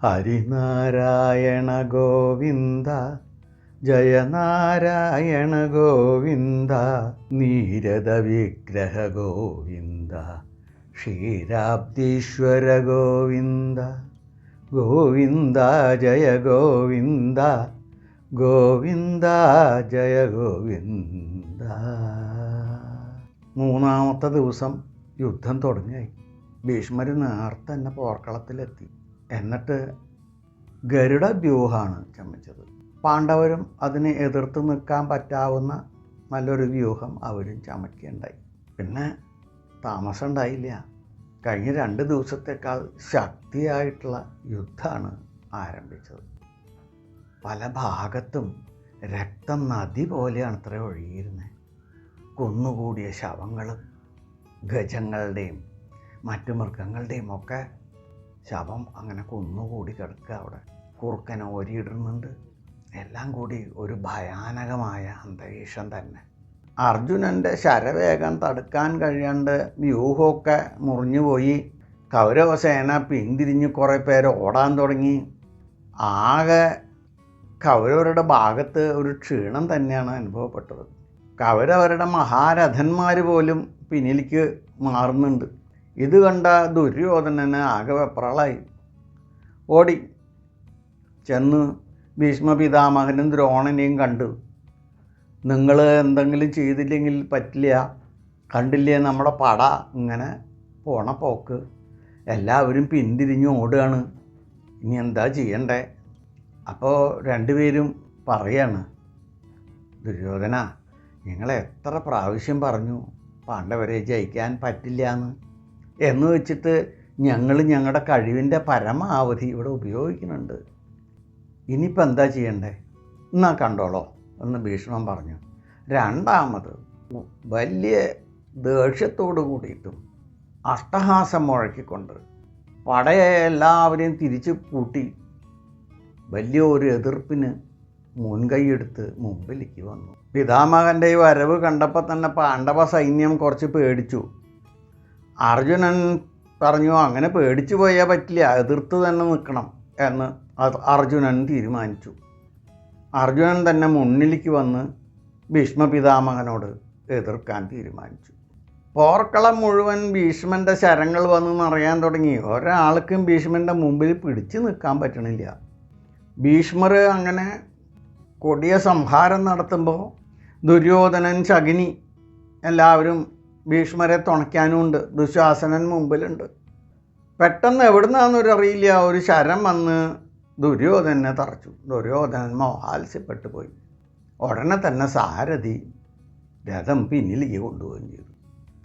ഹരിനാരായണ ഗോവിന്ദ ജയനാരായണ ഗോവിന്ദ നീരദ വിഗ്രഹ ഗോവിന്ദ ക്ഷീരാബ്ദീശ്വര ഗോവിന്ദ ഗോവിന്ദ ജയ ഗോവിന്ദ ഗോവിന്ദ ജയ ഗോവിന്ദ. മൂന്നാമത്തെ ദിവസം യുദ്ധം തുടങ്ങിയായി. ഭീഷ്മർ നേരത്തെ തന്നെ പോർക്കളത്തിലെത്തി. എന്നിട്ട് ഗരുഡ വ്യൂഹമാണ് ചമച്ചത്. പാണ്ഡവരും അതിനെ എതിർത്ത് നിൽക്കാൻ പറ്റാവുന്ന നല്ലൊരു വ്യൂഹം അവരും ചമയ്ക്കുകയുണ്ടായി. പിന്നെ താമസം ഉണ്ടായില്ല. കഴിഞ്ഞ 2 ദിവസത്തേക്കാൾ ശക്തിയായിട്ടുള്ള യുദ്ധമാണ് ആരംഭിച്ചത്. പല ഭാഗത്തും രക്തം നദി പോലെയാണ് അത്ര ഒഴുകിയിരുന്നത്. കുന്നുകൂടിയ ശവങ്ങളും ഗജങ്ങളുടെയും മറ്റു മൃഗങ്ങളുടെയും ഒക്കെ ശവം അങ്ങനെ കുന്നുകൂടി കിടക്കുക. അവിടെ കുറുക്കനെ ഓരിയിടുന്നുണ്ട്. എല്ലാം കൂടി ഒരു ഭയാനകമായ അന്തരീക്ഷം തന്നെ. അർജുനൻ്റെ ശരവേഗം തടുക്കാൻ കഴിയാണ്ട് വ്യൂഹമൊക്കെ മുറിഞ്ഞുപോയി. കൗരവസേന പിന്തിരിഞ്ഞ് കുറേ പേര് ഓടാൻ തുടങ്ങി. ആകെ കൗരവരുടെ ഭാഗത്ത് ഒരു ക്ഷീണം തന്നെയാണ് അനുഭവപ്പെട്ടത്. കൗരവരുടെ മഹാരഥന്മാർ പോലും പിന്നിലേക്ക് മാറുന്നുണ്ട്. ഇത് കണ്ട ദുര്യോധനന് ആകെ വെപ്രാളായി. ഓടി ചെന്ന് ഭീഷ്മപിതാമഹനും ദ്രോണനെയും കണ്ടു. നിങ്ങൾ എന്തെങ്കിലും ചെയ്തില്ലെങ്കിൽ പറ്റില്ല, കണ്ടില്ലേ നമ്മുടെ പട ഇങ്ങനെ പോണ പോക്ക്, എല്ലാവരും പിന്തിരിഞ്ഞ് ഓടുകയാണ്, ഇനി എന്താ ചെയ്യണ്ടേ? അപ്പോൾ 2 പേരും പറയാണ്, ദുര്യോധന, നിങ്ങൾ എത്ര പ്രാവശ്യം പറഞ്ഞു പാണ്ഡവരെ ജയിക്കാൻ പറ്റില്ല എന്ന് വെച്ചിട്ട് ഞങ്ങൾ ഞങ്ങളുടെ കഴിവിൻ്റെ പരമാവധി ഇവിടെ ഉപയോഗിക്കുന്നുണ്ട്. ഇനിയിപ്പോൾ എന്താ ചെയ്യണ്ടേ? എന്നാ കണ്ടോളോ എന്ന് ഭീഷ്മൻ പറഞ്ഞു. രണ്ടാമത് വലിയ ദേഷ്യത്തോടു കൂടിയിട്ടും അട്ടഹാസം മുഴക്കിക്കൊണ്ട് പടയെ എല്ലാവരെയും തിരിച്ചു കൂട്ടി വലിയൊരു എതിർപ്പിന് മുൻകൈയെടുത്ത് മുമ്പിലേക്ക് വന്നു. പിതാമഹൻ്റെ ഈ വരവ് കണ്ടപ്പോൾ തന്നെ പാണ്ഡവ സൈന്യം കുറച്ച് പേടിച്ചു. അർജുനൻ പറഞ്ഞു, അങ്ങനെ പേടിച്ചു പോയാൽ പറ്റില്ല, എതിർത്ത് തന്നെ നിൽക്കണം എന്ന് അർജുനൻ തീരുമാനിച്ചു. അർജുനൻ തന്നെ മുന്നിലേക്ക് വന്ന് ഭീഷ്മപിതാമഹനോട് എതിർക്കാൻ തീരുമാനിച്ചു. പോർക്കളം മുഴുവൻ ഭീഷ്മൻ്റെ ശരങ്ങൾ വന്ന് നിറയാൻ തുടങ്ങി. ഒരാൾക്കും ഭീഷ്മൻ്റെ മുമ്പിൽ പിടിച്ചു നിൽക്കാൻ പറ്റണില്ല. ഭീഷ്മർ അങ്ങനെ കൊടിയ സംഹാരം നടത്തുമ്പോൾ ദുര്യോധനൻ, ശകുനി എല്ലാവരും ഭീഷ്മരെ തുണയ്ക്കാനുമുണ്ട്. ദുശാസനൻ മുമ്പിലുണ്ട്. പെട്ടെന്ന് എവിടുന്നാന്നൊരറിയില്ല, ഒരു ശരം വന്ന് ദുര്യോധനെ തറച്ചു. ദുര്യോധനൻ മോഹാത്സ്യപ്പെട്ടു പോയി. ഉടനെ തന്നെ സാരഥി രഥം പിന്നിലേക്ക് കൊണ്ടുപോവുകയും ചെയ്തു.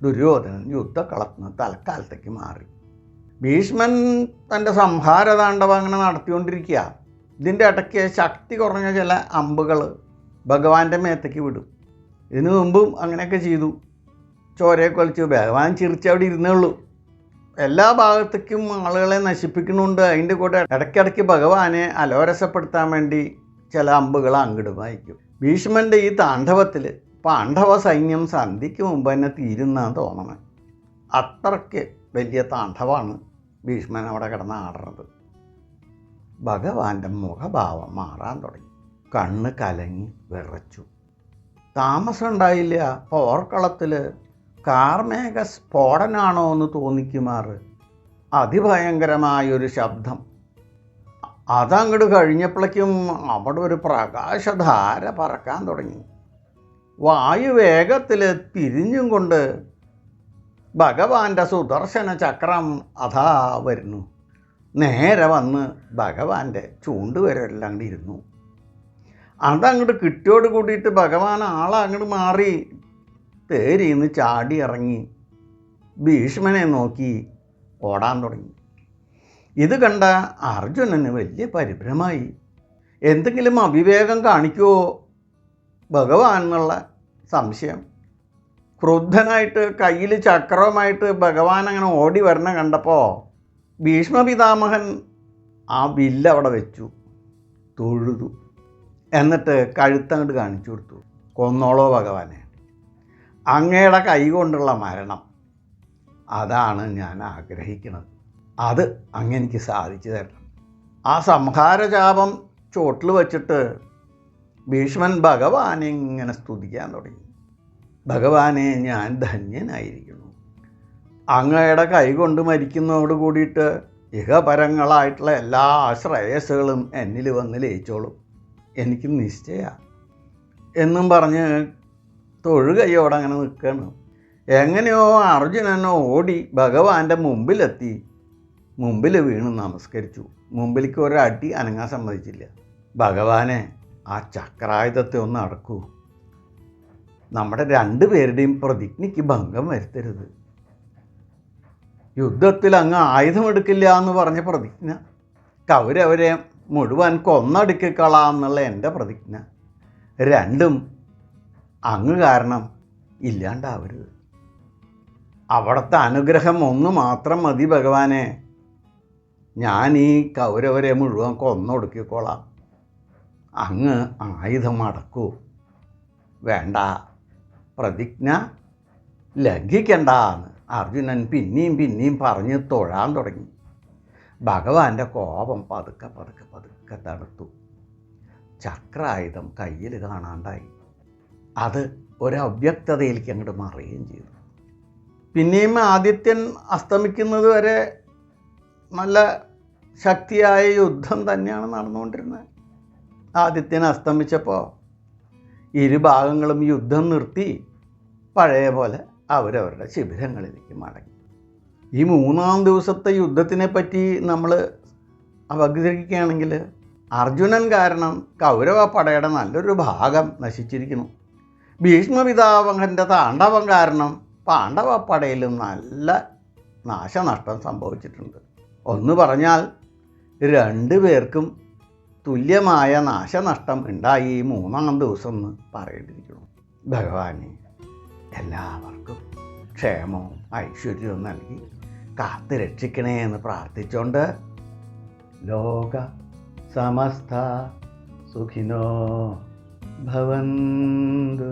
ദുര്യോധനൻ യുദ്ധക്കളത്തിന് തൽക്കാലത്തേക്ക് മാറി. ഭീഷ്മൻ തൻ്റെ സംഹാരതാണ്ഡവം അങ്ങനെ നടത്തിക്കൊണ്ടിരിക്കുക. ഇതിൻ്റെ ഇടയ്ക്ക് ശക്തി കുറഞ്ഞ ചില അമ്പുകൾ ഭഗവാന്റെ മേത്തേക്ക് വിടും. ഇതിനു മുമ്പും അങ്ങനെയൊക്കെ ചെയ്തു. ചോരയെ കൊലിച്ചു ഭഗവാൻ ചിരിച്ചവിടെ ഇരുന്നുള്ളൂ. എല്ലാ ഭാഗത്തേക്കും ആളുകളെ നശിപ്പിക്കുന്നുണ്ട്. അതിൻ്റെ കൂടെ ഇടയ്ക്കിടയ്ക്ക് ഭഗവാനെ അലോരസപ്പെടുത്താൻ വേണ്ടി ചില അമ്പുകൾ അങ്ങോട്ട് വായിക്കും. ഭീഷ്മൻ്റെ ഈ താണ്ഡവത്തിൽ പാണ്ഡവ സൈന്യം സന്ധിക്ക് മുമ്പ് തന്നെ തീരുന്നാണ് തോന്നണം. അത്രയ്ക്ക് വലിയ താണ്ഡവമാണ് ഭീഷ്മൻ അവിടെ കിടന്ന് ആടുന്നത്. ഭഗവാന്റെ മുഖഭാവം മാറാൻ തുടങ്ങി. കണ്ണ് കലങ്ങി വിറച്ചു. താമസം ഉണ്ടായില്ല. പോർക്കളത്തിൽ കാർമേഘ സ്ഫോടനാണോ എന്ന് തോന്നിക്കുമാറ് അതിഭയങ്കരമായൊരു ശബ്ദം. അതങ്ങോട്ട് കഴിഞ്ഞപ്പോഴേക്കും അവിടെ ഒരു പ്രകാശധാര പറക്കാൻ തുടങ്ങി. വായുവേഗത്തിൽ തിരിഞ്ഞും കൊണ്ട് ഭഗവാന്റെ സുദർശന ചക്രം അതാ വരുന്നു. നേരെ വന്ന് ഭഗവാന്റെ ചൂണ്ടുവരെല്ലാം അങ്ങോട്ട് ഇരുന്നു. അതങ്ങോട്ട് കിട്ടിയോട് കൂടിയിട്ട് ഭഗവാൻ അങ്ങോട്ട് മാറി തേരിന്ന് ചാടി ഇറങ്ങി ഭീഷ്മനെ നോക്കി ഓടാൻ തുടങ്ങി. ഇത് കണ്ട അർജുനന് വലിയ പരിഭ്രമമായി. എന്തെങ്കിലും അവിവേകം കാണിക്കുമോ ഭഗവാൻ എന്നുള്ള സംശയം. ക്രുദ്ധനായിട്ട് കയ്യിൽ ചക്രവുമായിട്ട് ഭഗവാൻ അങ്ങനെ ഓടി വരണ കണ്ടപ്പോൾ ഭീഷ്മപിതാമഹൻ ആ വില്ല് അവിടെ വെച്ചു, തൊഴുതു. എന്നിട്ട് കഴുത്തങ്ങോട്ട് കാണിച്ചു കൊടുത്തു. കൊന്നോളോ ഭഗവാനെ, അങ്ങയുടെ കൈ കൊണ്ടുള്ള മരണം അതാണ് ഞാൻ ആഗ്രഹിക്കുന്നത്. അത് അങ്ങെനിക്ക് സാധിച്ചു തരണം. ആ സംഹാരചാപം ചോട്ടിൽ വച്ചിട്ട് ഭീഷ്മൻ ഭഗവാനെ ഇങ്ങനെ സ്തുതിക്കാൻ തുടങ്ങി. ഭഗവാനെ, ഞാൻ ധന്യനായിരിക്കുന്നു. അങ്ങയുടെ കൈകൊണ്ട് മരിക്കുന്നതോട് കൂടിയിട്ട് ഇഹപരങ്ങളായിട്ടുള്ള എല്ലാ ശ്രേയസ്സുകളും എന്നിൽ വന്ന് ലയിച്ചോളും, എനിക്ക് നിശ്ചയമാണ് എന്നും പറഞ്ഞ് തൊഴുകയോടെ അങ്ങനെ നിൽക്കുകയാണ്. എങ്ങനെയോ അർജുനനോ ഓടി ഭഗവാന്റെ മുമ്പിലെത്തി, മുമ്പിൽ വീണ് നമസ്കരിച്ചു. മുമ്പിലേക്ക് ഒരടി അനങ്ങാൻ സമ്മതിച്ചില്ല. ഭഗവാനെ, ആ ചക്രായുധത്തെ ഒന്ന് അടക്കൂ. നമ്മുടെ രണ്ടുപേരുടെയും പ്രതിജ്ഞയ്ക്ക് ഭംഗം വരുത്തരുത്. യുദ്ധത്തിൽ അങ്ങ് ആയുധമെടുക്കില്ല എന്ന് പറഞ്ഞ പ്രതിജ്ഞ, കൗരവരെ മുഴുവൻ കൊന്നടുക്കിക്കളാം എന്നുള്ള എൻ്റെ പ്രതിജ്ഞ, രണ്ടും അങ്ങ് കാരണം ഇല്ലാണ്ടാവരുത്. അവിടുത്തെ അനുഗ്രഹം ഒന്ന് മാത്രം മതി ഭഗവാനെ. ഞാൻ ഈ കൗരവരെ മുഴുവൻ കൊന്നൊടുക്കിക്കോളാം. അങ്ങ് ആയുധം അടക്കൂ. വേണ്ട, പ്രതിജ്ഞ ലംഘിക്കണ്ട എന്ന് അർജുനൻ പിന്നെയും പറഞ്ഞ് തൊഴാൻ തുടങ്ങി. ഭഗവാന്റെ കോപം പതുക്കെ പതുക്കെ പതുക്കെ തണുത്തു. ചക്രായുധം കയ്യിൽ കാണാണ്ടായി. അത് ഒരവ്യക്തതയിലേക്ക് അങ്ങോട്ട് മറിയുകയും ചെയ്തു. പിന്നെയും ആദിത്യൻ അസ്തമിക്കുന്നത് വരെ നല്ല ശക്തിയായ യുദ്ധം തന്നെയാണ് നടന്നുകൊണ്ടിരുന്നത്. ആദിത്യൻ അസ്തമിച്ചപ്പോൾ ഇരുഭാഗങ്ങളും യുദ്ധം നിർത്തി പഴയ പോലെ അവരവരുടെ ശിബിരങ്ങളിലേക്ക് മടങ്ങി. ഈ 3-ാം ദിവസത്തെ യുദ്ധത്തിനെ പറ്റി നമ്മൾ അവതരിക്കുകയാണെങ്കിൽ അർജുനൻ കാരണം കൗരവ പടയുടെ നല്ലൊരു ഭാഗം നശിച്ചിരിക്കുന്നു. ഭീഷ്മപിതാമഹൻ്റെ താണ്ഡവം കാരണം പാണ്ഡവ പടയിലും നല്ല നാശനഷ്ടം സംഭവിച്ചിട്ടുണ്ട്. ഒന്ന് പറഞ്ഞാൽ 2 പേർക്കും തുല്യമായ നാശനഷ്ടം ഉണ്ടായി ഈ 3-ാം ദിവസം എന്ന് പറയേണ്ടിയിരിക്കുന്നു. ഭഗവാനെ, എല്ലാവർക്കും ക്ഷേമവും ഐശ്വര്യവും നൽകി കാത്ത് രക്ഷിക്കണേ എന്ന് പ്രാർത്ഥിച്ചുകൊണ്ട് ലോക സമസ്ത സുഖിനോ ഭവന്തു.